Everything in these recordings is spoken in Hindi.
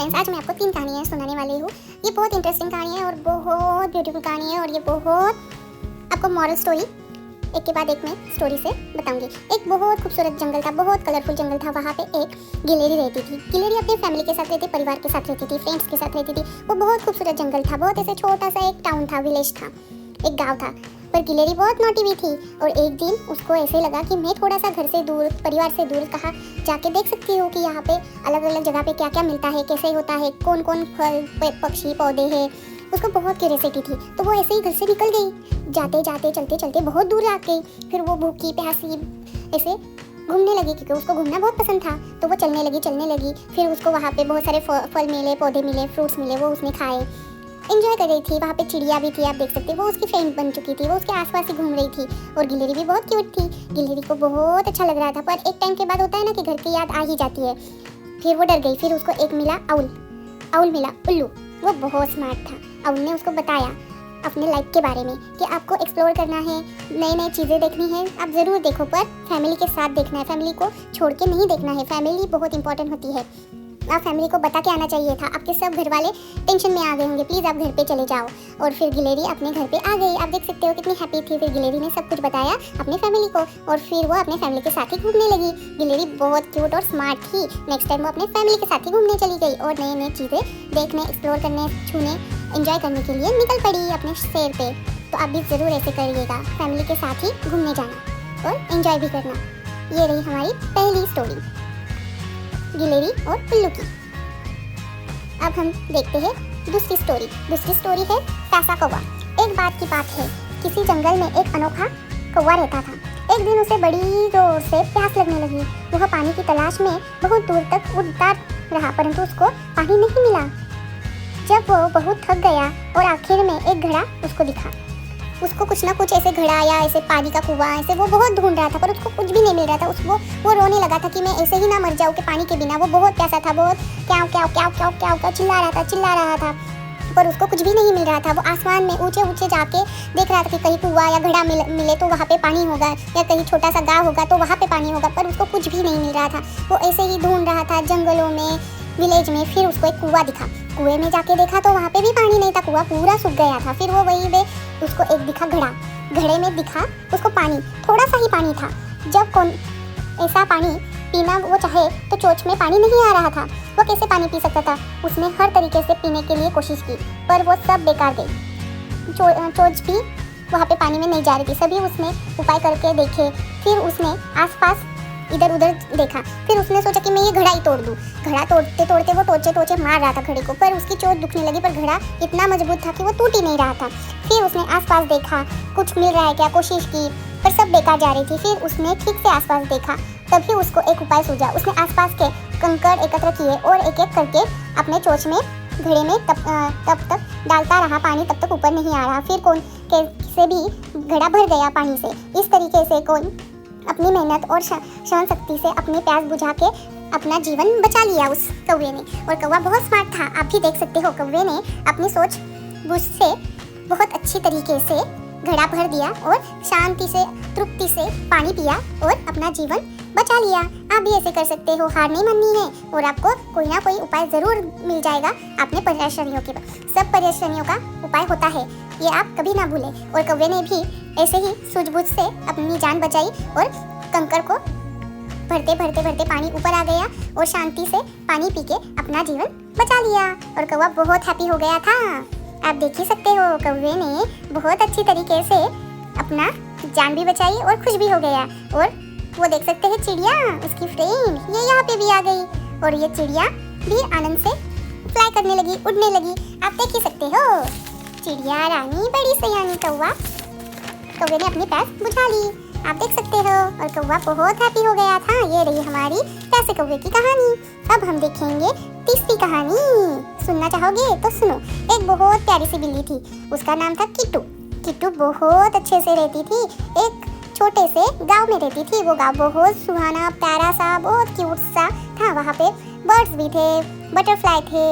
फ्रेंड्स, आज मैं आपको 3 कहानियाँ सुनाने वाली हूँ। ये बहुत इंटरेस्टिंग कहानी है और बहुत ब्यूटीफुल कहानी है और ये बहुत आपको मॉरल स्टोरी एक के बाद एक मैं स्टोरी से बताऊंगी। एक बहुत खूबसूरत जंगल था, बहुत कलरफुल जंगल था। वहाँ पे एक गिलहरी रहती थी। गिलहरी अपनी फैमिली के साथ रहती, परिवार के साथ रहती थी, फ्रेंड्स के साथ रहती थी। वो बहुत खूबसूरत जंगल था, बहुत ऐसे छोटा सा एक टाउन था, विलेज था, एक गाँव था। पर गिलहरी बहुत नोटी भी थी और एक दिन उसको ऐसे लगा कि मैं थोड़ा सा घर से दूर, परिवार से दूर कहाँ जाके देख सकती हूँ कि यहाँ पे अलग अलग जगह पे क्या क्या मिलता है, कैसे होता है, कौन कौन फल पक्षी पौधे हैं। उसको बहुत क्यूरियोसिटी थी, तो वो ऐसे ही घर से निकल गई। जाते जाते चलते चलते बहुत दूर आ गई। फिर वो भूखी प्यासी ऐसे घूमने लगी, क्योंकि उसको घूमना बहुत पसंद था। तो वो चलने लगी। फिर उसको वहाँ पे बहुत सारे फल मिले, पौधे मिले, फ्रूट्स मिले, वो उसने खाए, एंजॉय कर रही थी। वहाँ पे चिड़िया भी थी, आप देख सकते हैं। वो उसकी फ्रेंड बन चुकी थी, वो उसके आसपास ही घूम रही थी और गिलहरी भी बहुत क्यूट थी। गिलहरी को बहुत अच्छा लग रहा था, पर एक टाइम के बाद होता है ना कि घर की याद आ ही जाती है। फिर वो डर गई। फिर उसको एक मिला आउल मिला, उल्लू। वो बहुत स्मार्ट था। आउल ने उसको बताया अपने लाइफ के बारे में कि आपको एक्सप्लोर करना है, नई नई चीज़ें देखनी है, आप ज़रूर देखो, पर फैमिली के साथ देखना है, फैमिली को छोड़ के नहीं देखना है। फैमिली बहुत इंपॉर्टेंट होती है। आप फैमिली को बता के आना चाहिए था। आपके सब घर वाले टेंशन में आ गए होंगे, प्लीज़ आप घर पे चले जाओ। और फिर गिलहरी अपने घर पे आ गई। आप देख सकते हो कितनी हैप्पी थी। फिर गिलहरी ने सब कुछ बताया अपने फैमिली को और फिर वो अपने फैमिली के साथ ही घूमने लगी। गिलहरी बहुत क्यूट और स्मार्ट थी। नेक्स्ट टाइम वो अपने फैमिली के साथ ही घूमने चली गई और नई नई चीज़ें देखने, एक्सप्लोर करने, छूने, एंजॉय करने के लिए निकल पड़ी अपने सैर पे। तो आप भी ज़रूर ऐसे करिएगा, फैमिली के साथ ही घूमने जाना और एंजॉय भी करना। ये रही हमारी पहली स्टोरी, गिलहरी और उल्लू की। अब हम देखते हैं दूसरी स्टोरी है प्यासा कौवा। एक बात की बात है, किसी जंगल में एक अनोखा कौवा रहता था। एक दिन उसे बड़ी जोर से प्यास लगने लगी। वह पानी की तलाश में बहुत दूर तक उड़ता रहा, परंतु उसको पानी नहीं मिला। जब वो बहुत थक गया और आखिर में एक घड़ा उसको दिखा। उसको कुछ ना कुछ ऐसे घड़ा या ऐसे पानी का कुआं, ऐसे वो बहुत ढूंढ रहा था, पर उसको कुछ भी नहीं मिल रहा था। उसको वो रोने लगा था कि मैं ऐसे ही ना मर जाऊँ कि पानी के बिना। वो बहुत प्यासा था, बहुत क्या चिल्ला रहा था, पर उसको कुछ भी नहीं मिल रहा था। वो आसमान में ऊंचे जाके देख रहा था कि कहीं कुआं या घड़ा मिले तो वहाँ पे पानी होगा, या कहीं छोटा सा गाँव होगा तो वहाँ पे पानी होगा, पर उसको कुछ भी नहीं मिल रहा था। वो ऐसे ही ढूंढ रहा था जंगलों में, विलेज में। फिर उसको एक कुआं दिखा। कुएं में जाके देखा तो वहाँ पे भी पानी नहीं था, कुआं पूरा सूख गया था। फिर वो वहीं पे उसको एक दिखा घड़ा। घड़े में दिखा उसको पानी, थोड़ा सा ही पानी था। जब कौन ऐसा पानी पीना वो चाहे तो चोंच में पानी नहीं आ रहा था। वो कैसे पानी पी सकता था? उसने हर तरीके से पीने के लिए कोशिश की, पर वो सब बेकार गई। चोंच भी वहाँ पे पानी में नहीं जा रही थी। सभी उसने उपाय करके देखे। फिर उसने आसपास इधर उधर देखा। फिर उसने सोचा कि मैं ये घड़ा ही तोड़ दूँ। घड़ा तोड़ते तोड़ते वो टोचे मार रहा था घड़े को, पर उसकी चोट दुखने लगी, पर घड़ा इतना मजबूत था कि वो टूट ही नहीं रहा था। फिर उसने आसपास देखा, कुछ मिल रहा है क्या, कोशिश की, पर सब बेकार जा रही थी। फिर उसने ठीक से आसपास देखा, तभी उसको एक उपाय सूझा। उसने आसपास के कंकड़ एकत्र किए और एक एक करके अपने चोंच में, घड़े में तब तक डालता रहा। पानी तब तक ऊपर नहीं आ रहा। फिर कौन कैसे भी घड़ा भर गया पानी से। इस तरीके से कौन अपनी मेहनत और सहन शक्ति से अपनी प्यास बुझा के अपना जीवन बचा लिया उस कौवे ने। और कौवा बहुत स्मार्ट था, आप भी देख सकते हो। कौवे ने अपनी सोच बुझ से बहुत अच्छी तरीके से घड़ा भर दिया और शांति से, तृप्ति से पानी पिया और अपना जीवन बचा लिया। आप भी ऐसे कर सकते हो, हार नहीं माननी है और आपको कोई ना कोई उपाय ज़रूर मिल जाएगा अपने परेशानियों के। सब परेशानियों का उपाय होता है, ये आप कभी ना भूलें। और कौवे ने भी ऐसे ही सूझबूझ से अपनी जान बचाई और कंकड़ को भरते पानी ऊपर आ गया और शांति से पानी पी के अपना जीवन बचा लिया। और कौवा बहुत हैप्पी हो गया था। आप देख ही सकते हो, कौवे ने बहुत अच्छी तरीके से अपना जान भी बचाई और खुश भी हो गया। और वो देख सकते हैं चिड़िया, उसकी फ्रेंड, ये यहाँ पे भी आ गई और ये चिड़िया भी आनंद से फ्लाई करने लगी, उड़ने लगी। आप देख ही सकते हो, चिड़िया रानी बड़ी सयानी कौवे ने अपनी प्यास बुझा ली। आप देख सकते हो, और कौवा बहुत हैप्पी हो गया था। ये रही हमारी प्यासे कौवे की कहानी। अब हम देखेंगे तीसरी कहानी। सुनना चाहोगे तो सुनो। एक बहुत प्यारी सी बिल्ली थी, उसका नाम था किट्टू। किट्टू बहुत अच्छे से रहती थी, एक छोटे से गांव में रहती थी। वो गांव बहुत सुहाना, प्यारा सा, बहुत क्यूट सा था। वहाँ पे बर्ड्स भी थे, बटरफ्लाई थे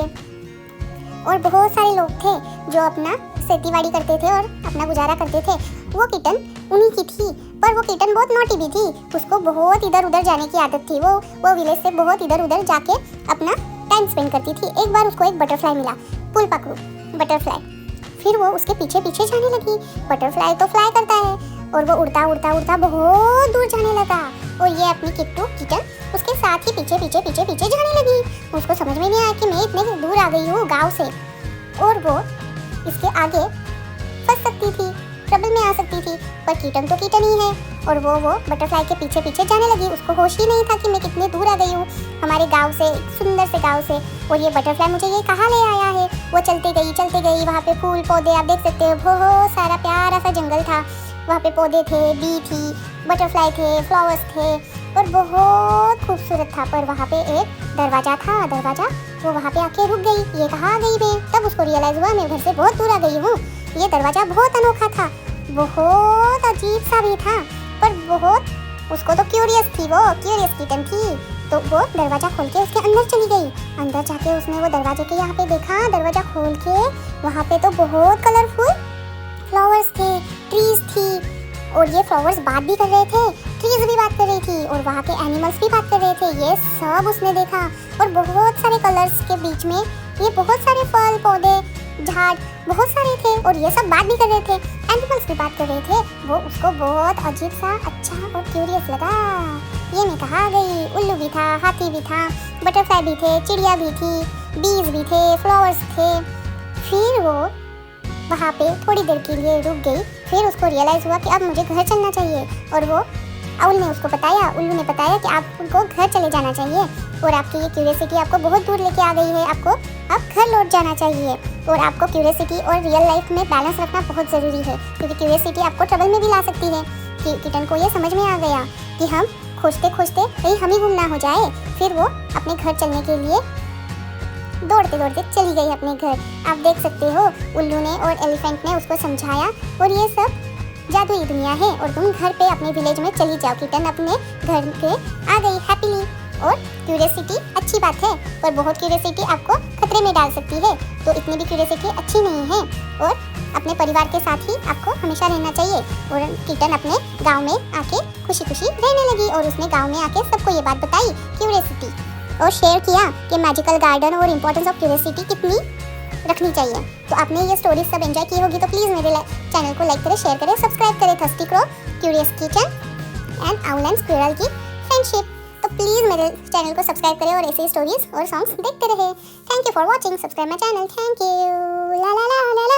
और बहुत सारे लोग थे जो अपना खेतीबाड़ी करते थे और अपना गुजारा करते थे। वो किटन उन्हीं की थी, पर वो किटन बहुत नोटी भी थी। उसको बहुत इधर उधर जाने की आदत थी। वो विलेज से बहुत इधर उधर जाके अपना टाइम स्पेंड करती थी। एक बार उसको एक बटरफ्लाई मिला, पुल पकड़ू बटरफ्लाई। फिर वो उसके पीछे पीछे जाने लगी। बटरफ्लाई तो फ्लाई करता है और वो उड़ता उड़ता उड़ता बहुत दूर जाने लगा और ये अपनी किट्टू किटन उसके साथ ही पीछे पीछे पीछे पीछे जाने लगी। उसको समझ में नहीं आया कि मैं इतने दूर आ गई हूँ गाँव से और वो इसके आगे फंस सकती थी, ट्रबल में आ सकती थी, पर कीटन तो कीटन ही है और वो बटरफ्लाई के पीछे पीछे जाने लगी। उसको होश ही नहीं था कि मैं कितने दूर आ गई हूँ हमारे गांव से, सुंदर से गांव से, और ये बटरफ्लाई मुझे ये कहाँ ले आया है। वो चलते गई, वहाँ पे फूल पौधे आप देख सकते हो, बहुत सारा प्यारा सा जंगल था। वहाँ पे पौधे थे, बी थी, बटरफ्लाई थे, फ्लावर्स थे और बहुत खूबसूरत था। पर वहाँ पे एक दरवाज़ा था, वो वहाँ पे आके रुक गई। ये कहाँ आ गई मैं? तब उसको रियलाइज़ हुआ मैं घर से बहुत दूर आ गई हूँ। ये दरवाज़ा बहुत अनोखा था, बहुत अजीब सा भी था, पर बहुत उसको तो क्यूरियस किटन थी। तो वो दरवाज़ा खोल के उसके अंदर चली गई। अंदर जाके उसने वो दरवाजे के यहाँ पे देखा, दरवाज़ा खोल के वहाँ पे तो बहुत कलरफुल फ्लावर्स थे, ट्रीज थी और ये फ्लावर्स बात भी कर रहे थे, ट्रीज भी बात कर रही थी और वहाँ के एनिमल्स भी बात कर रहे थे। ये सब उसने देखा और बहुत सारे कलर्स के बीच में ये बहुत सारे फल पौधे झाड़ बहुत सारे थे और ये सब बात भी कर रहे थे, एनिमल्स भी बात कर रहे थे। वो उसको बहुत अजीब सा, अच्छा और क्यूरियस लगा। ये मैं कहाँ आ गई? उल्लू भी था, हाथी भी था, बटरफ्लाई भी थे, चिड़िया भी थी, बीज भी थे, फ्लावर्स थे। फिर वो वहाँ पे थोड़ी देर के लिए रुक गई। फिर उसको रियलाइज़ हुआ कि अब मुझे घर चलना चाहिए और वो उल्लू ने बताया कि आपको घर चले जाना चाहिए और आपकी ये क्यूरियोसिटी आपको बहुत दूर लेके आ गई है, आपको अब घर लौट जाना चाहिए। और आपको क्यूरियोसिटी और रियल लाइफ में बैलेंस रखना बहुत ज़रूरी है, क्योंकि क्यूरियोसिटी आपको ट्रबल में भी ला सकती है। कि किटन को ये समझ में आ गया कि हम खोजते खोजते कहीं हम ही गुम ना हो जाए। फिर वो अपने घर चलने के लिए दौड़ते दौड़ते चली गई अपने घर। आप देख सकते हो उल्लू ने और एलिफेंट ने उसको समझाया और ये सब जादुई दुनिया है और तुम घर पे अपने विलेज में चली जाओ। किटन अपने घर के आ गई हैप्पीली। और क्यूरियोसिटी अच्छी बात है, पर बहुत क्यूरियोसिटी आपको खतरे में डाल सकती है, तो इतनी भी क्यूरियोसिटी अच्छी नहीं है। और अपने परिवार के साथ ही आपको हमेशा रहना चाहिए। और किटन अपने गांव में आके खुशी खुशी रहने लगी और उसने गांव में आके सबको ये बात बताई क्यूरियोसिटी और शेयर किया कि मैजिकल गार्डन और इम्पोर्टेंस ऑफ क्यूरियोसिटी कितनी रखनी चाहिए। तो आपने ये स्टोरी सब एंजॉय की होगी, तो प्लीज़ मेरे चैनल को लाइक करें, शेयर करें, सब्सक्राइब करें। Thirsty crow, curious kitchen and owl and squirrel की फ्रेंडशिप। तो प्लीज़ मेरे चैनल को सब्सक्राइब करें और ऐसे स्टोरीज और सॉन्ग्स देखते रहे। Thank you for watching, subscribe my channel. Thank you. ला ला ला ला ला।